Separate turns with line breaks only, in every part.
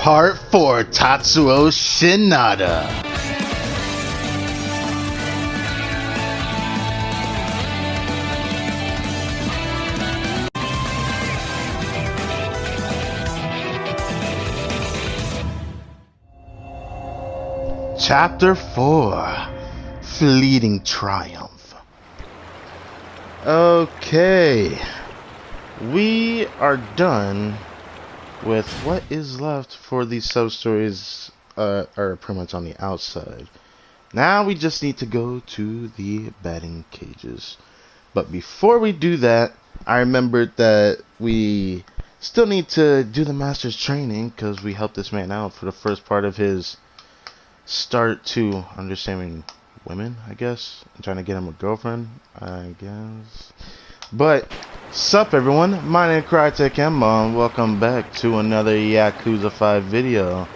Part 4, Tatsuo Shinada. Chapter 4, Fleeting Triumph. Okay, we are done with what is left for these sub-stories, are pretty much on the outside. Now we just need to go to the batting cages. But before we do that, I remembered that we still need to do the master's training, because we helped this man out for the first part of his start to understanding women, I guess. I'm trying to get him a girlfriend, I guess. But, sup everyone, my name is Crytek and welcome back to another Yakuza 5 video.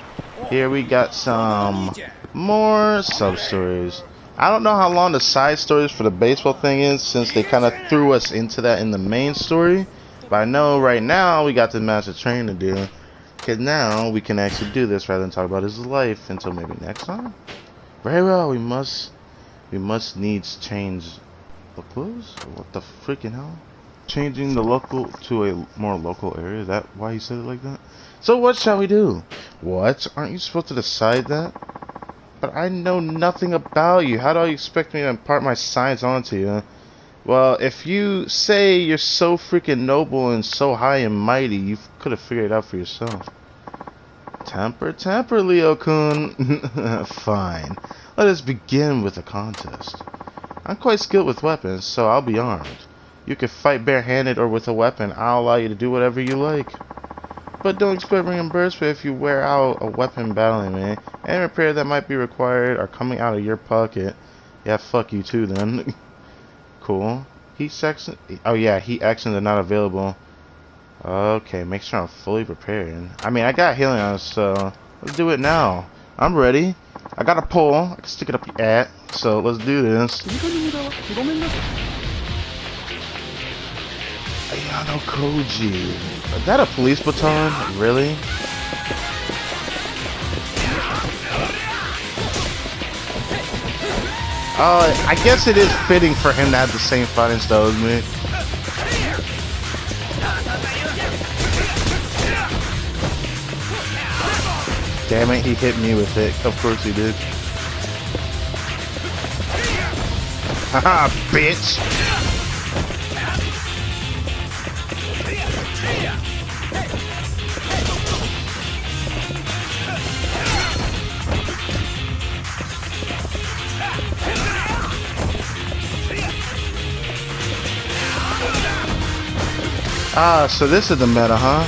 Here we got some more sub-stories. I don't know how long the side stories for the baseball thing is, since they kind of threw us into that in the main story. But I know right now we got the master training to do, because now we can actually do this rather than talk about his life until maybe next time. Very well, we must needs change the clothes? What the freaking hell? Changing the local to a more local area? Is that why he said it like that? So what shall we do? What? Aren't you supposed to decide that? But I know nothing about you. How do you expect me to impart my science onto you? Well, if you say you're so freaking noble and so high and mighty, you could have figured it out for yourself. Temper, Leo-kun. Fine. Let us begin with the contest. I'm quite skilled with weapons, so I'll be armed. You can fight barehanded or with a weapon. I'll allow you to do whatever you like. But don't expect reimbursement if you wear out a weapon battling me. Any repair that might be required are coming out of your pocket. Yeah, fuck you too then. Cool. Heat actions. Oh yeah, heat actions are not available. Okay, make sure I'm fully prepared. I mean, I got healing on, so let's do it now. I'm ready. I got a pole. I can stick it up your ass. So let's do this. Ayano Koji. Is that a police baton? Really? I guess it is fitting for him to have the same fighting style as me. Damn it, he hit me with it. Of course he did. Haha, bitch! Ah, so this is the meta, huh?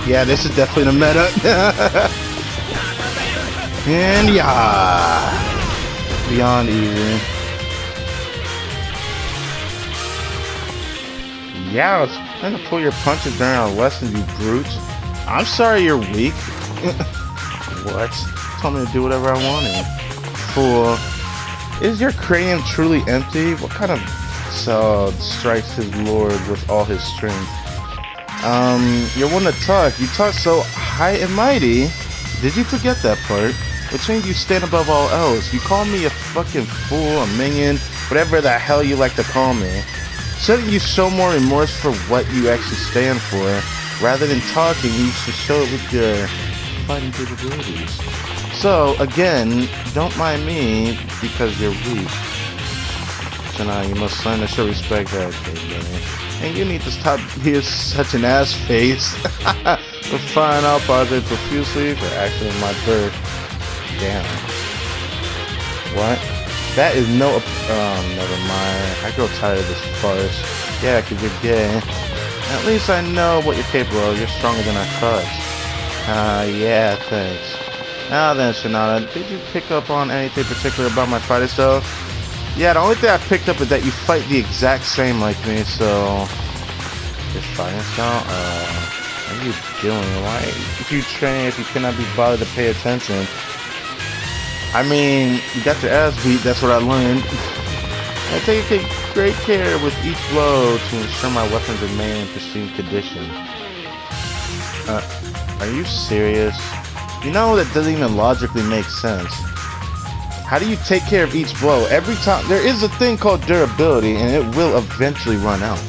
Yeah, this is definitely the meta. And yeah, beyond easy. Yeah, it's trying to pull your punches during our lesson, you brutes. I'm sorry you're weak. What? Told me to do whatever I wanted. Fool. Is your cranium truly empty? What kind of strikes his lord with all his strength? You're one to talk. You talk so high and mighty. Did you forget that part? Which means you stand above all else. You call me a fucking fool, a minion, whatever the hell you like to call me. Shouldn't you show more remorse for what you actually stand for? Rather than talking, you should show it with your fighting capabilities. So, again, don't mind me because you're weak. So now you must learn to show respect that okay, and you need to stop being such an ass face. For fine, I'll apologize profusely for actually my birth. Damn. What? That is no. Never mind. I grow tired of this farce. Yeah, because you're gay. At least I know what you're capable of. You're stronger than I thought. Yeah, thanks. Now then, Shinada, did you pick up on anything particular about my fighting style? Yeah, the only thing I picked up is that you fight the exact same like me, so... Your fighting style? What are you doing? Why if you train if you cannot be bothered to pay attention? I mean, you got your ass beat, that's what I learned. I take great care with each blow to ensure my weapons remain in pristine condition. Are you serious? You know that doesn't even logically make sense. How do you take care of each blow? Every time, there is a thing called durability, and it will eventually run out.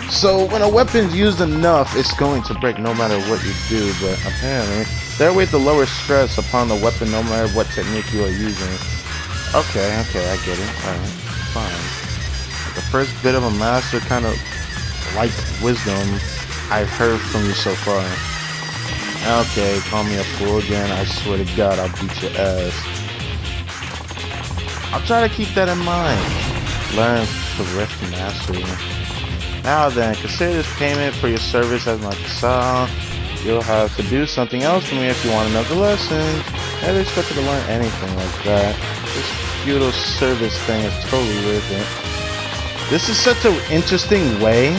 So when a weapon's used enough, it's going to break no matter what you do, but apparently, they're way to lower stress upon the weapon no matter what technique you are using. Okay, I get it. Alright, fine. The first bit of a master kind of like wisdom I've heard from you so far. Okay, call me a fool again. I swear to God, I'll beat your ass. I'll try to keep that in mind. Learn correct mastery. Now then, consider this payment for your service as my Kasal. You'll have to do something else for me if you want another lesson. I never expected to learn anything like that. This feudal service thing is totally worth it. This is such an interesting way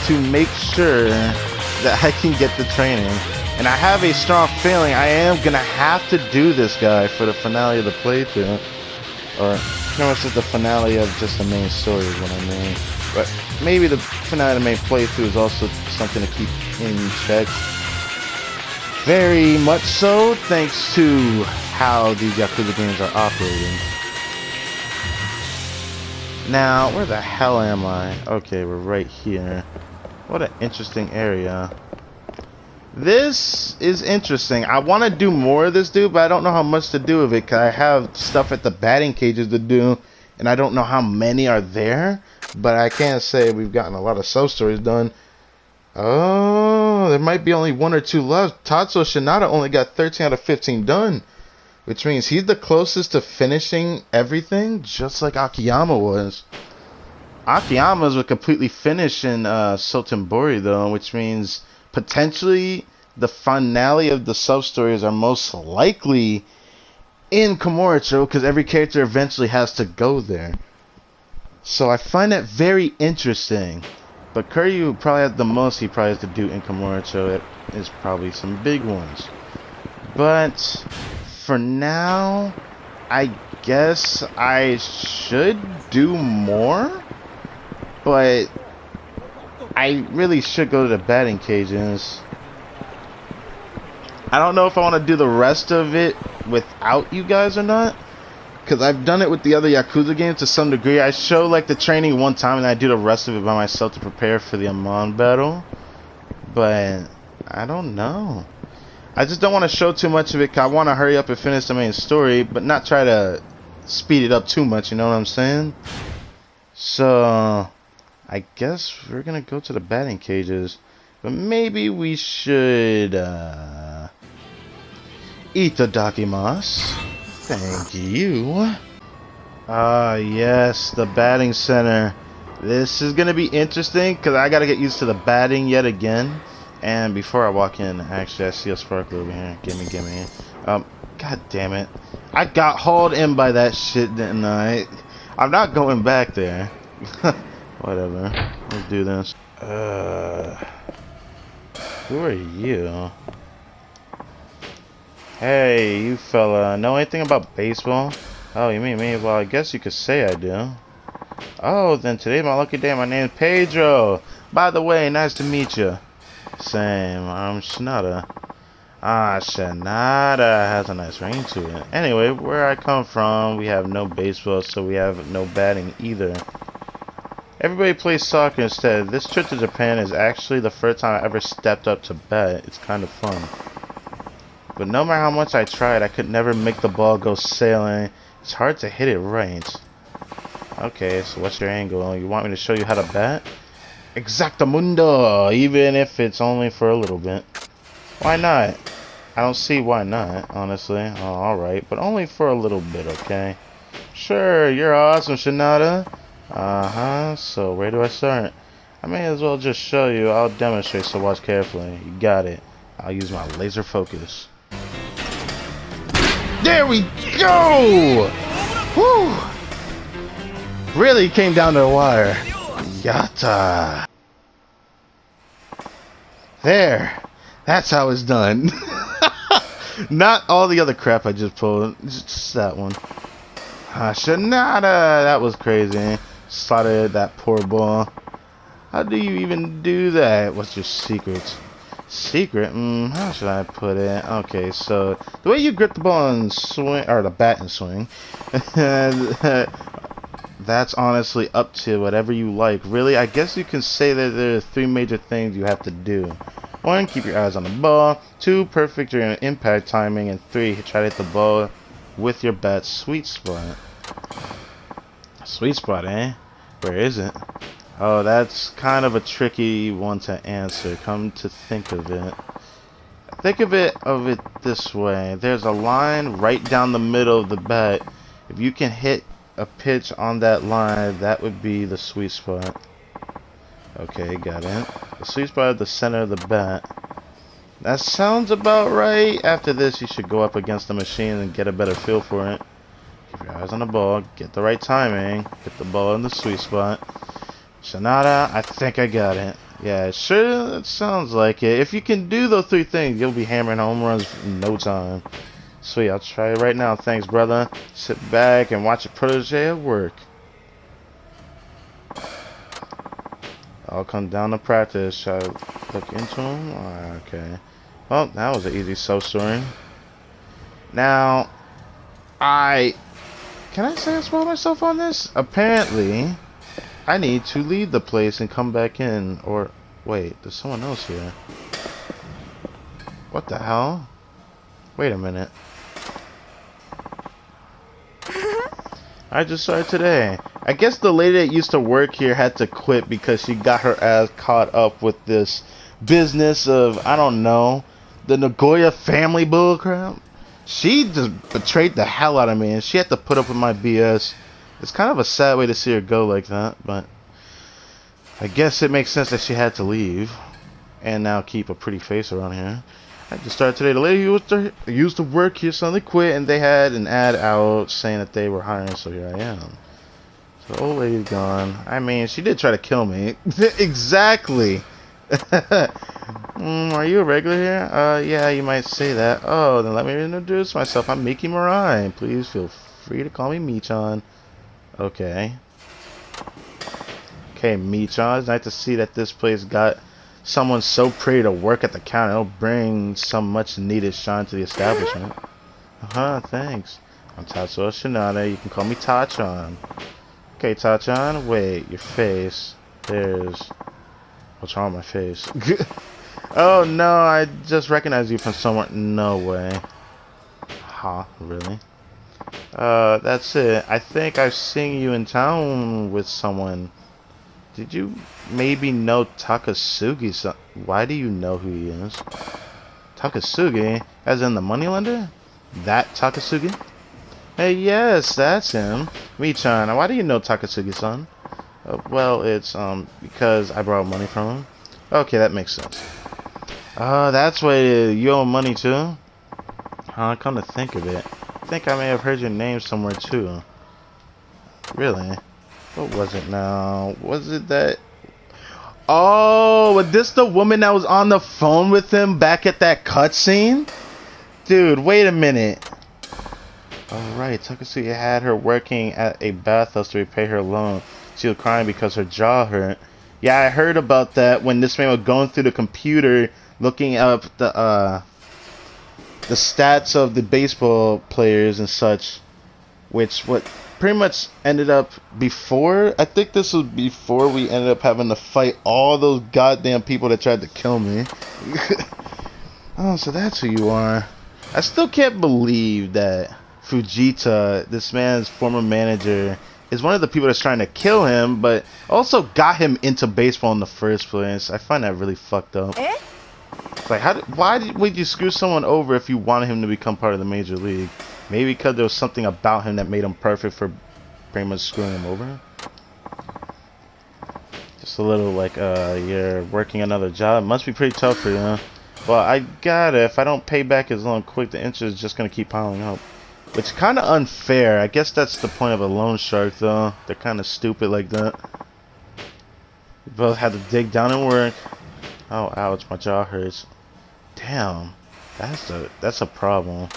to make sure that I can get the training. And I have a strong feeling I am going to have to do this guy for the finale of the playthrough. Or, pretty much just the finale of just the main story is what I mean. But maybe the finale of the main playthrough is also something to keep in check. Very much so, thanks to how these Yakuza games are operating. Now, where the hell am I? Okay, we're right here. What an interesting area. This is interesting. I want to do more of this, dude, but I don't know how much to do of it because I have stuff at the batting cages to do, and I don't know how many are there. But I can't say we've gotten a lot of sub-stories done. Oh, there might be only 1 or 2 left. Tatsuo Shinada only got 13 out of 15 done, which means he's the closest to finishing everything, just like Akiyama was. Akiyama's would completely finish in Sotenbori, though, which means potentially the finale of the sub-stories are most likely in Kamurocho, because every character eventually has to go there. So I find that very interesting. But Kiryu probably has the most he probably has to do in Kamurocho. It is probably some big ones. But for now, I guess I should do more. But I really should go to the batting cages. I don't know if I want to do the rest of it without you guys or not. Because I've done it with the other Yakuza games to some degree. I show like the training one time and I do the rest of it by myself to prepare for the Amon battle. But I don't know. I just don't want to show too much of it because I want to hurry up and finish the main story, but not try to speed it up too much, you know what I'm saying? So I guess we're going to go to the batting cages. But maybe we should itadakimasu. Thank you. Yes, the batting center. This is going to be interesting because I got to get used to the batting yet again. And before I walk in, actually, I see a sparkler over here. Gimme. God damn it. I got hauled in by that shit, didn't I? I'm not going back there. Whatever. Let's do this. Who are you? Hey, you fella, know anything about baseball? Oh, you mean me? Well, I guess you could say I do. Oh, then today's my lucky day. My name's Pedro. By the way, nice to meet you. Same, I'm Shinada. Shinada has a nice ring to it. Anyway, where I come from, we have no baseball, so we have no batting either. Everybody plays soccer instead. This trip to Japan is actually the first time I ever stepped up to bat. It's kind of fun. But no matter how much I tried, I could never make the ball go sailing. It's hard to hit it right. Okay, so what's your angle? You want me to show you how to bat? Exactamundo! Even if it's only for a little bit. Why not? I don't see why not, honestly. Oh, alright, but only for a little bit, okay? Sure, you're awesome, Shinada. So where do I start? I may as well just show you. I'll demonstrate, so watch carefully. You got it. I'll use my laser focus. There we go! Whew! Really came down to the wire. Yatta! There! That's how it's done. Not all the other crap I just pulled. Just that one. Shinada! That was crazy. Slotted that poor ball. How do you even do that? What's your secret? Secret? How should I put it? Okay, so the way you grip the ball and swing, or the bat and swing, that's honestly up to whatever you like. Really, I guess you can say that there are 3 major things you have to do. 1, keep your eyes on the ball. 2, perfect your impact timing. And 3, try to hit the ball with your bat's sweet spot. Sweet spot, eh? Where is it? Oh, that's kind of a tricky one to answer. Come to think of it. Think of it this way. There's a line right down the middle of the bat. If you can hit a pitch on that line, that would be the sweet spot. Okay, got it. The sweet spot at the center of the bat. That sounds about right. After this, you should go up against the machine and get a better feel for it. Keep your eyes on the ball. Get the right timing. Hit the ball in the sweet spot. Sonata, I think I got it. Yeah, sure, it sounds like it. If you can do those 3 things, you'll be hammering home runs in no time. Sweet, I'll try it right now. Thanks, brother. Sit back and watch your protege at work. I'll come down to practice. Shall I look into him? Okay. Well, that was an easy soap story. Now, can I say I spoiled myself on this? Apparently, I need to leave the place and come back in. Or, wait, there's someone else here. What the hell? Wait a minute. I just started today. I guess the lady that used to work here had to quit because she got her ass caught up with this business of, I don't know, the Nagoya family bullcrap. She just betrayed the hell out of me and she had to put up with my BS. It's kind of a sad way to see her go like that, but I guess it makes sense that she had to leave and now keep a pretty face around here. I just started today. The lady who used to work here suddenly quit, and they had an ad out saying that they were hiring, so here I am. So the old lady's gone. I mean, she did try to kill me. Exactly. Are you a regular here? Yeah, you might say that. Oh, then let me introduce myself. I'm Miki Mirai. Please feel free to call me Michan. Okay. Okay, Michan. It's nice to see that this place got someone so pretty to work at the counter. It'll bring some much needed shine to the establishment. Thanks. I'm Tatsuo Shinada. You can call me Tachan. Okay, Tachan. Wait, your face. What's wrong with my face? Oh no, I just recognized you from somewhere. No way. Really? That's it. I think I've seen you in town with someone. Did you maybe know Takasugi? Why do you know who he is? Takasugi? As in the moneylender? That Takasugi? Hey, yes, that's him. Michan, why do you know Takasugi-san? Well, it's, because I borrowed money from him. Okay, that makes sense. That's why you owe money too? Come to think of it, I think I may have heard your name somewhere too. Really? What was it now? Was it that? Oh, was this the woman that was on the phone with him back at that cutscene? Dude, wait a minute. Alright, Takasugi had her working at a bathhouse to repay her loan. She was crying because her jaw hurt. Yeah, I heard about that when this man was going through the computer looking up the stats of the baseball players and such, which pretty much ended up before, I think this was before we ended up having to fight all those goddamn people that tried to kill me. Oh, so that's who you are. I still can't believe that Fujita, this man's former manager, is one of the people that's trying to kill him, but also got him into baseball in the first place. I find that really fucked up. It's like, why would you screw someone over if you wanted him to become part of the major league? Maybe because there was something about him that made him perfect for pretty much screwing him over? Just a little like, you're working another job. It must be pretty tough for you, huh? Well, I got it. If I don't pay back his loan quick, the interest is just going to keep piling up. Which is kind of unfair. I guess that's the point of a loan shark, though. They're kind of stupid like that. We both had to dig down and work. Oh, ouch, my jaw hurts. Damn, that's a problem.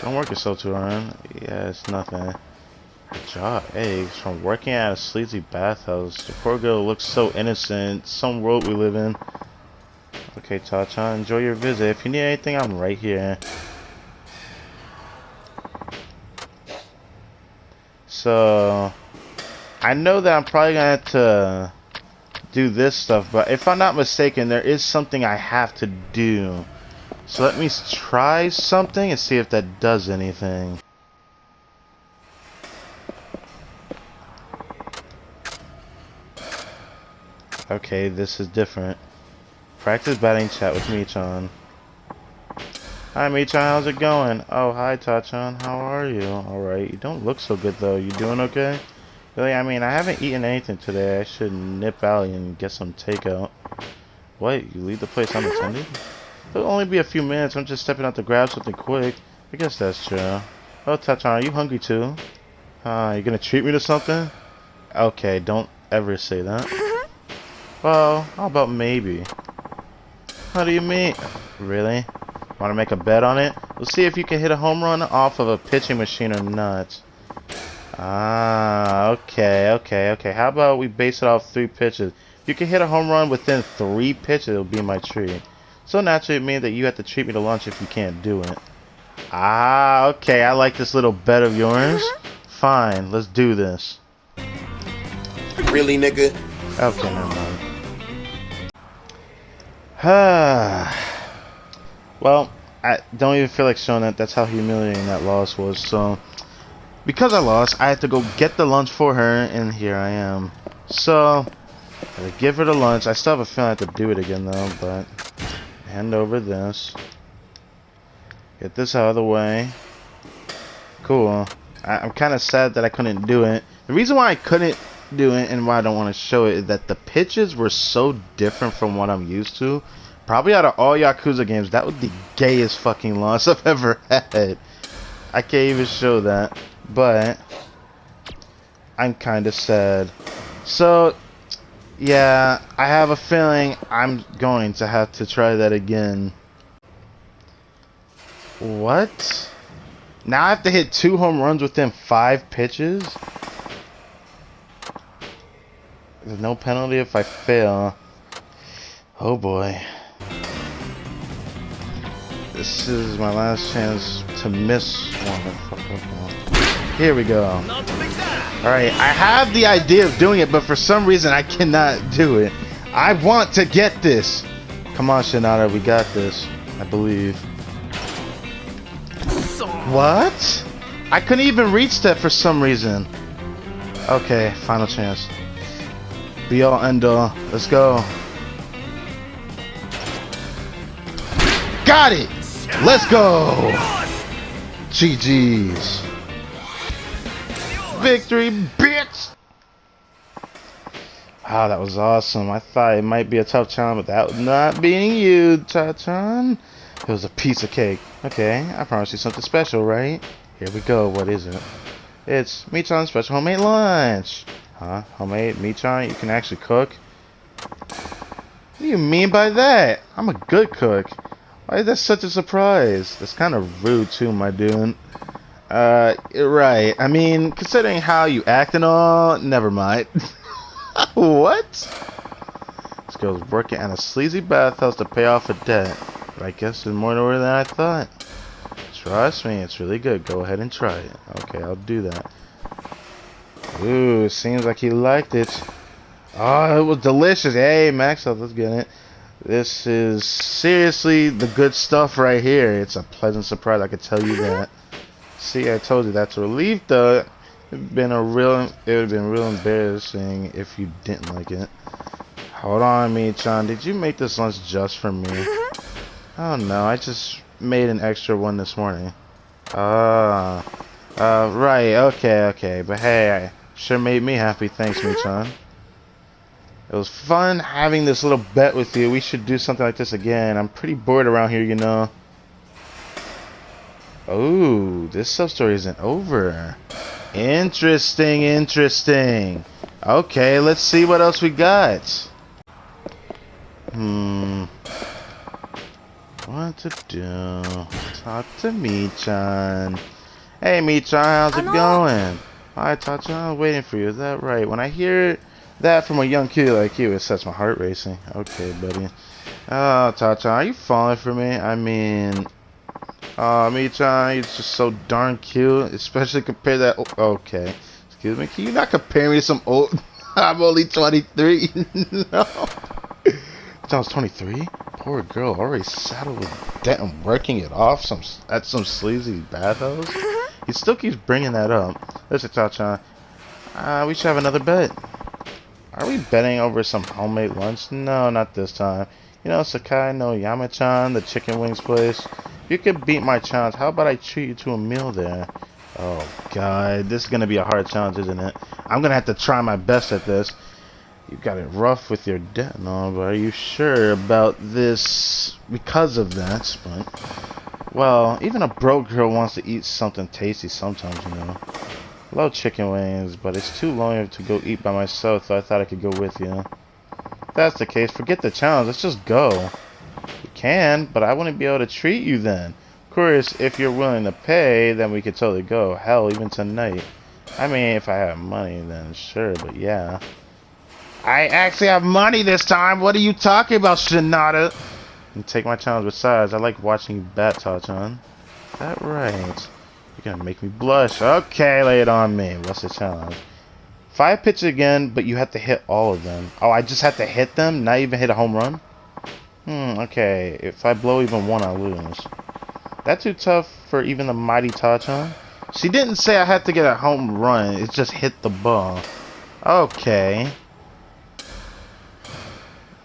Don't work yourself too hard. Yeah, it's nothing. Jaw eggs from working at a sleazy bathhouse. The poor girl looks so innocent. Some world we live in. Okay, Ta-chan, enjoy your visit. If you need anything, I'm right here. So, I know that I'm probably gonna have to do this stuff, but if I'm not mistaken, there is something I have to do. So let me try something and see if that does anything. Okay, this is different. Practice batting chat with Michan. Hi Michan, how's it going? Oh, hi Ta-chan, how are you? Alright, you don't look so good though. You doing okay? Really, I mean, I haven't eaten anything today. I should nip out and get some takeout. What? You leave the place unattended? It'll only be a few minutes. I'm just stepping out to grab something quick. I guess that's true. Oh, Ta-chan, are you hungry too? You gonna treat me to something? Okay, don't ever say that. Well, how about maybe? How do you mean? Really? Want to make a bet on it? We'll see if you can hit a home run off of a pitching machine or not. Okay. How about we base it off 3 pitches? If you can hit a home run within 3 pitches, it'll be my treat. So naturally, it means that you have to treat me to lunch if you can't do it. Okay. I like this little bet of yours. Fine, let's do this.
Really, nigga?
Okay, never mind. Well, I don't even feel like showing that. That's how humiliating that loss was. So, because I lost, I had to go get the lunch for her, and here I am. So, I gotta give her the lunch. I still have a feeling I have to do it again, though, but hand over this. Get this out of the way. Cool. I'm kind of sad that I couldn't do it. The reason why I couldn't do it and why I don't want to show it is that the pitches were so different from what I'm used to. Probably out of all Yakuza games, that was the gayest fucking loss I've ever had. I can't even show that, but I'm kind of sad. So, yeah, I have a feeling I'm going to have to try that again. What? Now I have to hit 2 home runs within 5 pitches? There's no penalty if I fail. Oh boy. This is my last chance to miss one. Here we go. Alright, I have the idea of doing it, but for some reason I cannot do it. I want to get this. Come on, Shinada, we got this. I believe. What? I couldn't even reach that for some reason. Okay, final chance. Be all end all. Let's go. Got it! Let's go! GG's. Victory, bitch! Wow, that was awesome. I thought it might be a tough challenge, but that not being you, Ta-chan. It was a piece of cake. Okay, I promised you something special, right? Here we go. What is it? It's Michan's special homemade lunch. Huh? Homemade? Michan? You can actually cook? What do you mean by that? I'm a good cook. Why is that such a surprise? That's kind of rude too, my dude. Right. I mean, considering how you act and all, never mind. What? This girl's working at a sleazy bathhouse to pay off a debt. But I guess there's more to her than I thought. Trust me, it's really good. Go ahead and try it. Okay, I'll do that. Ooh, seems like he liked it. Oh, it was delicious. Hey, Max, let's get it. This is seriously the good stuff right here. It's a pleasant surprise, I can tell you that. See, I told you that's a relief, though. It would have been real embarrassing if you didn't like it. Hold on, Michan. Did you make this lunch just for me? Oh no, I just made an extra one this morning. Right, okay. But hey, sure made me happy. Thanks, Michan. It was fun having this little bet with you. We should do something like this again. I'm pretty bored around here, you know. Oh, this sub-story isn't over. Interesting. Okay, let's see what else we got. What to do? Talk to Michan. Hey, Michan, how's it going? Hi, Tacha. I'm waiting for you. Is that right? When I hear that from a young kid like you, it sets my heart racing. Okay, buddy. Oh, Tacha, are you falling for me? I mean, Mi-chan, you're just so darn cute, especially compared to that. Okay. Excuse me. Can you not compare me to some old? I'm only 23. No. I was 23. Poor girl, already saddled with debt and working it off at some sleazy bathhouse. He still keeps bringing that up. Listen, Cha-chan, we should have another bet. Are we betting over some homemade lunch? No, not this time. You know, Sakai no Yamachan, the chicken wings place. If you could beat my challenge, how about I treat you to a meal there? Oh, God, this is going to be a hard challenge, isn't it? I'm going to have to try my best at this. You got it rough with your debt and all, but are you sure about this because of that? But, well, even a broke girl wants to eat something tasty sometimes, you know. Love chicken wings, but it's too long to go eat by myself, so I thought I could go with you. If that's the case, forget the challenge. Let's just go. You can, but I wouldn't be able to treat you then. Of course, if you're willing to pay, then we could totally go. Hell, even tonight. I mean, if I have money, then sure, but yeah. I actually have money this time. What are you talking about, Shinada? And take my challenge. Besides, I like watching you bat, Tachan. Is that right? You're gonna make me blush. Okay, lay it on me. What's the challenge? 5 pitches again, but you have to hit all of them. Oh, I just have to hit them? Not even hit a home run? Okay. If I blow even one, I lose. That's too tough for even the mighty Tachan. She didn't say I had to get a home run. It just hit the ball. Okay.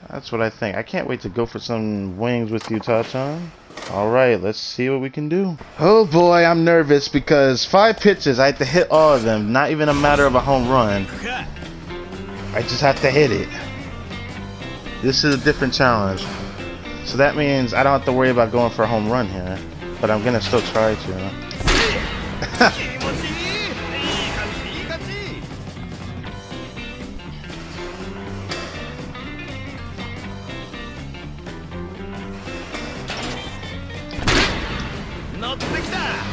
That's what I think. I can't wait to go for some wings with you, Tachan. Alright, let's see what we can do. Oh boy, I'm nervous because 5 pitches, I have to hit all of them. Not even a matter of a home run. I just have to hit it. This is a different challenge. So that means I don't have to worry about going for a home run here. But I'm gonna still try to.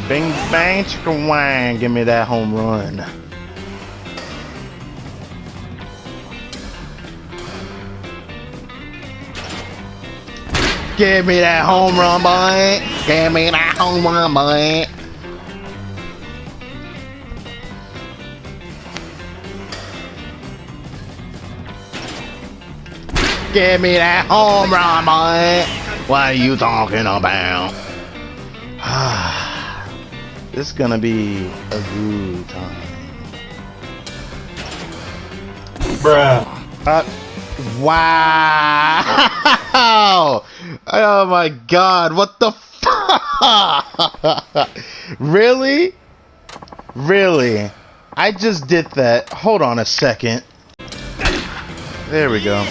Bing bang chicka wang, give me that home run. Give me that home run, boy. Give me that home run, boy. Give me that home run, boy. What are you talking about? This is gonna be a good time.
Bruh.
Wow! Oh my God! What the fuck? Really? Really? I just did that. Hold on a second. There we go.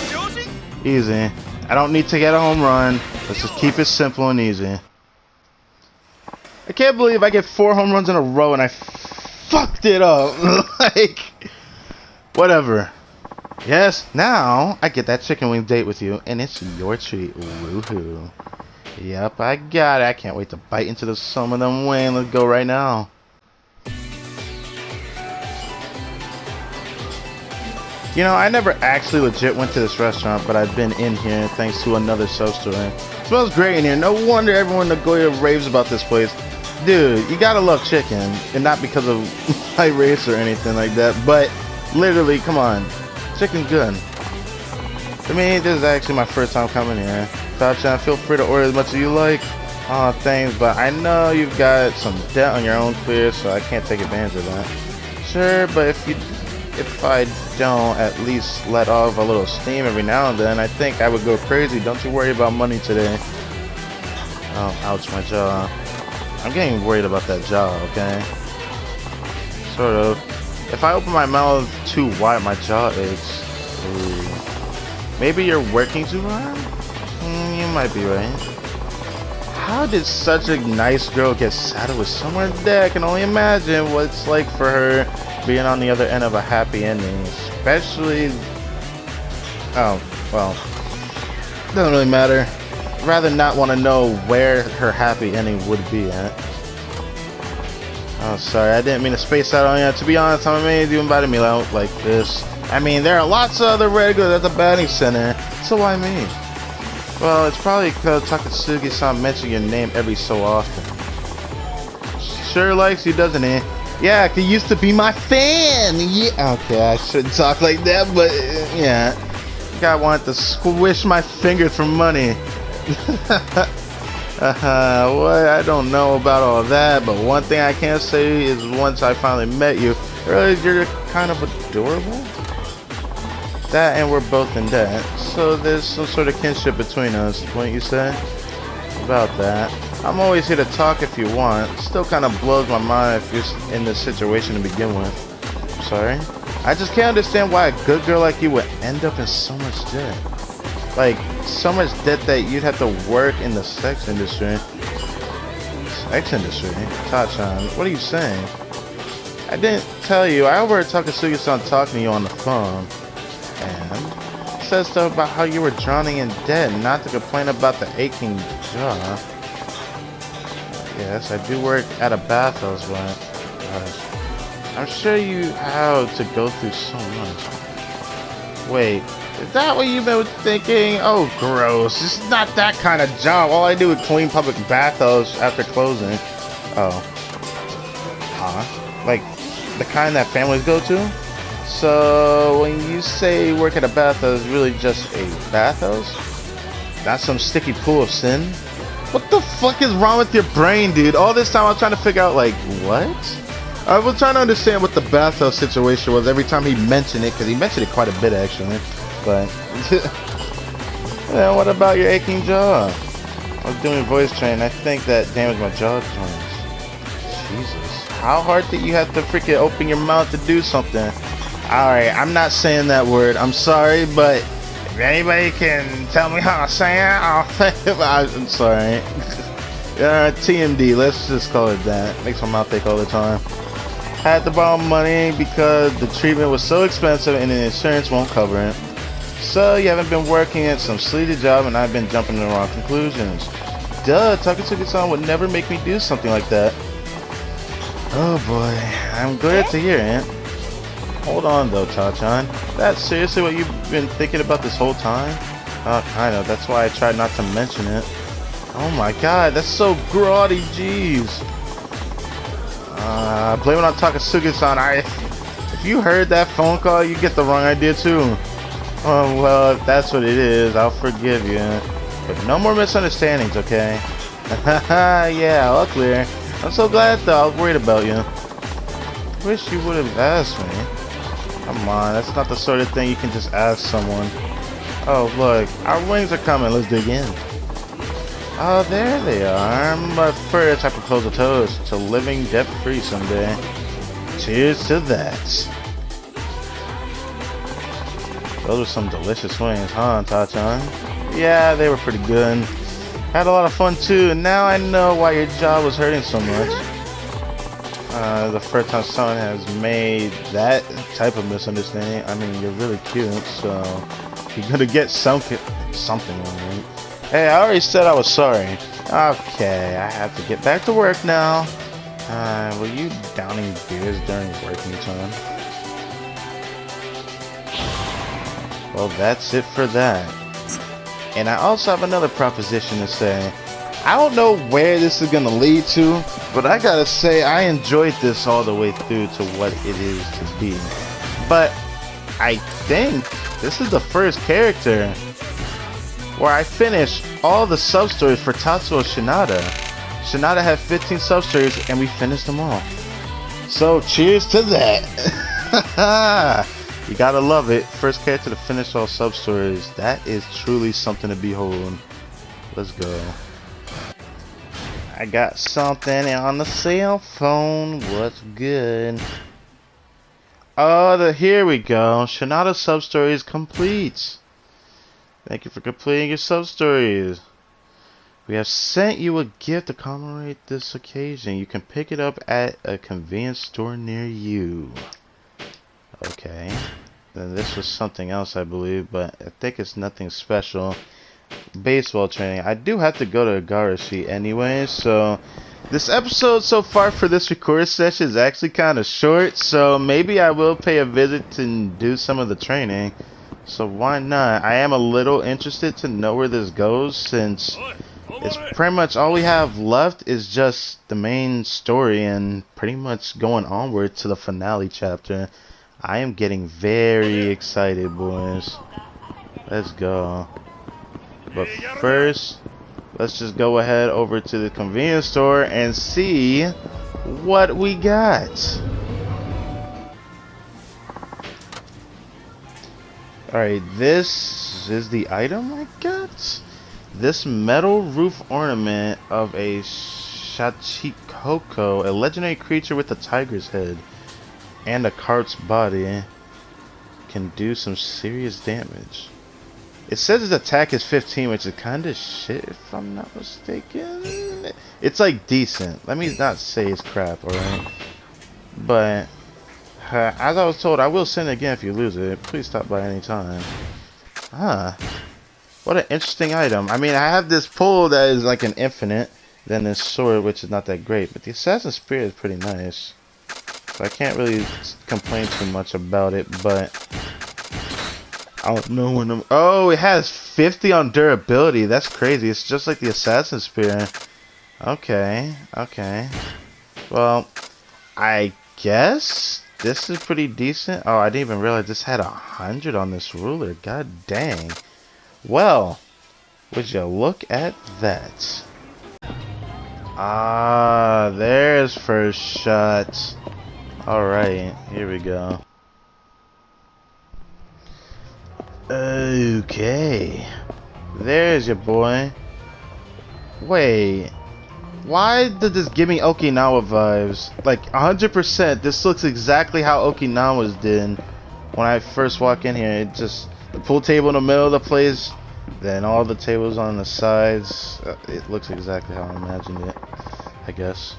Easy. I don't need to get a home run. Let's just keep it simple and easy. I can't believe I get 4 home runs in a row and I fucked it up. Like, whatever. Yes, now I get that chicken wing date with you, and it's your treat. Woohoo. Yep, I got it. I can't wait to bite into some of them wings. Let's go right now. You know, I never actually legit went to this restaurant, but I've been in here thanks to another sub-story. It smells great in here. No wonder everyone in Nagoya raves about this place. Dude, you gotta love chicken, and not because of my race or anything like that, but literally, come on, chicken's good. For me, this is actually my first time coming here. Tachan, feel free to order as much as you like. Oh, thanks, but I know you've got some debt on your own clear, so I can't take advantage of that. Sure, but if I don't at least let off a little steam every now and then, I think I would go crazy. Don't you worry about money today. Oh, ouch, my jaw. I'm getting worried about that jaw, okay? Sort of. If I open my mouth too wide, my jaw aches. Ooh. Maybe you're working too hard? You might be right. How did such a nice girl get saddled with someone dead? I can only imagine what it's like for her being on the other end of a happy ending. Especially... Oh, well. Doesn't really matter. Rather not want to know where her happy ending would be at. Oh, sorry, I didn't mean to space out on you. To be honest, I'm amazed you invited me out like this. I mean, there are lots of other regulars at the batting center, so why me? Well, it's probably because Takatsuki-san mentioned your name every so often. Sure likes you, doesn't he? Yeah, he used to be my fan! Yeah, okay, I shouldn't talk like that, but yeah. Guy wanted to squish my fingers for money. Well, I don't know about all that, but one thing I can say is once I finally met you, I realized you're kind of adorable. That and we're both in debt, so there's some sort of kinship between us, wouldn't you say? About that. I'm always here to talk if you want. Still kind of blows my mind if you're in this situation to begin with. Sorry? I just can't understand why a good girl like you would end up in so much debt. Like, so much debt that you'd have to work in the sex industry. Sex industry? Tachan, what are you saying? I didn't tell you. I overheard Takatsuki-san talking to you on the phone. And said stuff about how you were drowning in debt and not to complain about the aching jaw. Yes, I do work at a bathhouse, but I'm sure you have to go through so much. Wait, is that what you've been thinking? Oh, gross. It's not that kind of job. All I do is clean public bathhouses after closing. Oh. Huh? Like, the kind that families go to? So, when you say you work at a bathhouse, it's really just a bathhouse? Not some sticky pool of sin? What the fuck is wrong with your brain, dude? All this time I was trying to figure out, like, what? I was trying to understand what the bathhouse situation was every time he mentioned it, because he mentioned it quite a bit, actually. But, yeah, what about your aching jaw? I was doing voice training. I think that damaged my jaw joints. Jesus. How hard did you have to freaking open your mouth to do something? Alright, I'm not saying that word. I'm sorry, but if anybody can tell me how to say it, I'm sorry. TMD, let's just call it that. Makes my mouth ache all the time. Had to borrow money because the treatment was so expensive and the insurance won't cover it. So you haven't been working at some sleazy job and I've been jumping to the wrong conclusions. Duh, Takatsuki-san would never make me do something like that. Oh boy, I'm glad to hear it. Hold on though, Tachan. That's seriously what you've been thinking about this whole time? Kind of. That's why I tried not to mention it. Oh my god, that's so grotty, jeez. Blame it on Takatsuki-san. If you heard that phone call, you get the wrong idea too. Oh, well, if that's what it is, I'll forgive you. But no more misunderstandings, okay? Yeah, all clear. I'm so glad though, I was worried about you. Wish you would have asked me. Come on, that's not the sort of thing you can just ask someone. Oh, look, our wings are coming. Let's dig in. Oh, there they are. But first, I propose a toast to living debt-free someday. Cheers to that. Those are some delicious wings, huh, Tachan? Yeah, they were pretty good. Had a lot of fun, too, and now I know why your jaw was hurting so much. The first time someone has made that type of misunderstanding. I mean, you're really cute, so you're gonna get something right. Hey, I already said I was sorry. Okay, I have to get back to work now. Were you downing beers during working time? Well, that's it for that. And I also have another proposition to say. I don't know where this is gonna lead to, but I gotta say I enjoyed this all the way through to what it is to be. But I think this is the first character where I finished all the sub-stories for Tatsuo Shinada. Shinada had 15 sub-stories and we finished them all. So cheers to that! You gotta love it. First character to finish all sub-stories. That is truly something to behold. Let's go. I got something on the cell phone. What's good? Oh, here we go. Shinada sub-story is complete. Thank you for completing your sub-stories. We have sent you a gift to commemorate this occasion. You can pick it up at a convenience store near you. Okay. Then this was something else, I believe, but I think it's nothing special. Baseball training. I do have to go to Agarashi anyway, so This episode so far for this record session is actually kind of short, so maybe I will pay a visit and do some of the training. So why not? I am a little interested to know where this goes, since it's pretty much all we have left is just the main story and pretty much going onward to the finale chapter. I am getting very excited, boys. Let's go. But first, let's just go ahead over to the convenience store and see what we got. Alright, this is the item I got. This metal roof ornament of a Shachikoko, a legendary creature with a tiger's head and a cart's body, can do some serious damage. It says his attack is 15, which is kind of shit if I'm not mistaken. It's like decent. Let me not say it's crap, alright? But as I was told, I will send it again if you lose it. Please stop by any time. What an interesting item. I mean, I have this pole that is like an infinite, then this sword, which is not that great. But the Assassin's Spear is pretty nice. So I can't really complain too much about it, but I don't know when I'm... Oh, it has 50 on durability. That's crazy. It's just like the Assassin's Spear. Okay, okay. Well, I guess this is pretty decent. Oh, I didn't even realize this had 100 on this ruler. God dang. Well, would you look at that? Ah, there's first shot. Alright, here we go. Okay. There's your boy. Wait. Why did this give me Okinawa vibes? Like 100%, this looks exactly how Okinawa's did when I first walk in here. It just, the pool table in the middle of the place, then all the tables on the sides. It looks exactly how I imagined it, I guess.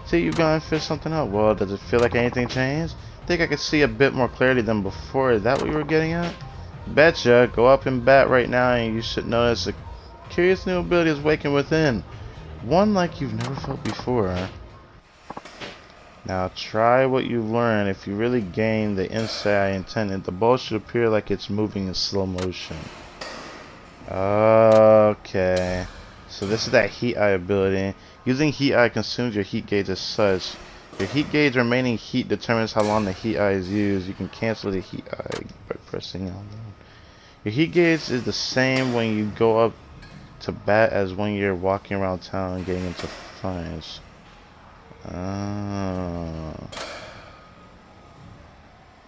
See, you've gone and fished something out. Well, does it feel like anything changed? I think I could see a bit more clarity than before. Is that what you were getting at? Betcha. Go up and bat right now and you should notice a curious new ability is waking within. One like you've never felt before. Now try what you learn. If you really gain the insight I intended, the ball should appear like it's moving in slow motion. Okay. So this is that heat eye ability. Using heat eye consumes your heat gauge as such. Your heat gauge remaining heat determines how long the heat eye is used. You can cancel the heat eye by pressing L1. Your heat gauge is the same when you go up to bat as when you're walking around town and getting into fights.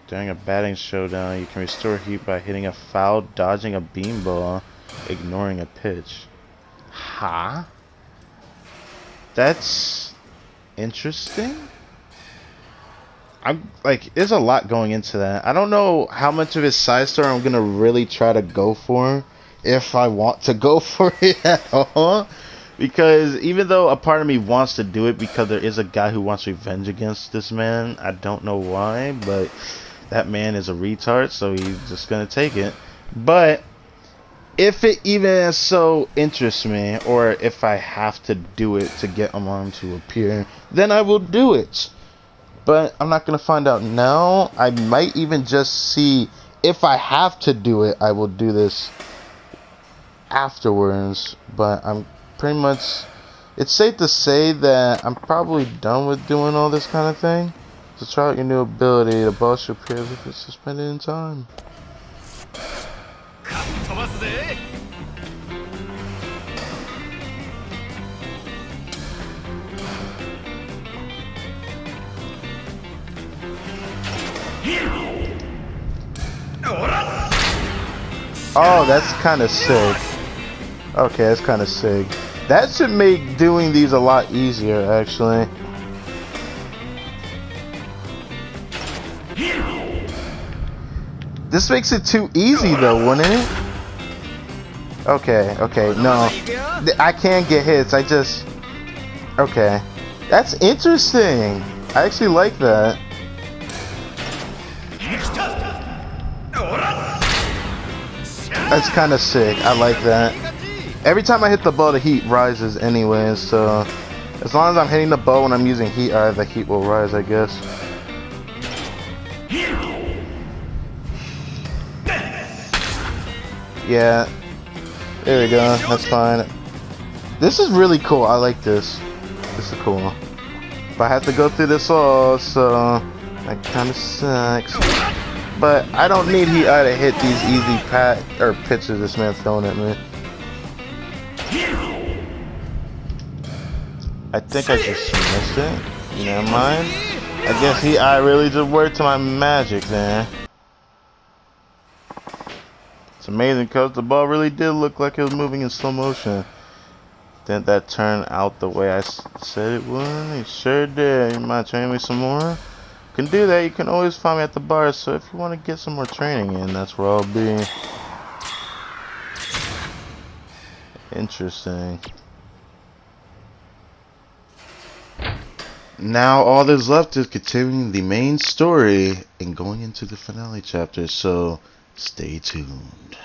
During a batting showdown, you can restore heat by hitting a foul, dodging a beanball, ignoring a pitch. Huh? That's interesting. I'm like, there's a lot going into that. I don't know how much of his side story I'm gonna really try to go for, if I want to go for it at all. Because even though a part of me wants to do it because there is a guy who wants revenge against this man, I don't know why, but that man is a retard, so he's just gonna take it. But if it even so interests me, or if I have to do it to get Amon to appear, then I will do it. But I'm not gonna find out now. I might even just see if I have to do it. I will do this afterwards. But I'm pretty much, it's safe to say that I'm probably done with doing all this kind of thing. So try out your new ability. The ball should appear as if it's suspended in time. Oh, that's kind of sick. Okay, that's kind of sick. That should make doing these a lot easier, actually. This makes it too easy, though, wouldn't it? Okay, okay, no. I can't get hits, I just... Okay. That's interesting. I actually like that. That's kind of sick. I like that. Every time I hit the ball, the heat rises anyway, so As long as I'm hitting the bow when I'm using heat, the heat will rise, I guess. Yeah. There we go. That's fine. This is really cool. I like this. This is cool. But I have to go through this all, so that kind of sucks. But I don't need heat eye to hit these easy pitches this man's throwing at me. I think I just missed it. Never mind. I guess heat eye really just worked to my magic there. It's amazing because the ball really did look like it was moving in slow motion. Didn't that turn out the way I said it would? It sure did. You mind training me some more? You can do that. You can always find me at the bar. So if you want to get some more training in, that's where I'll be. Interesting. Now all that's left is continuing the main story and going into the finale chapter. So stay tuned.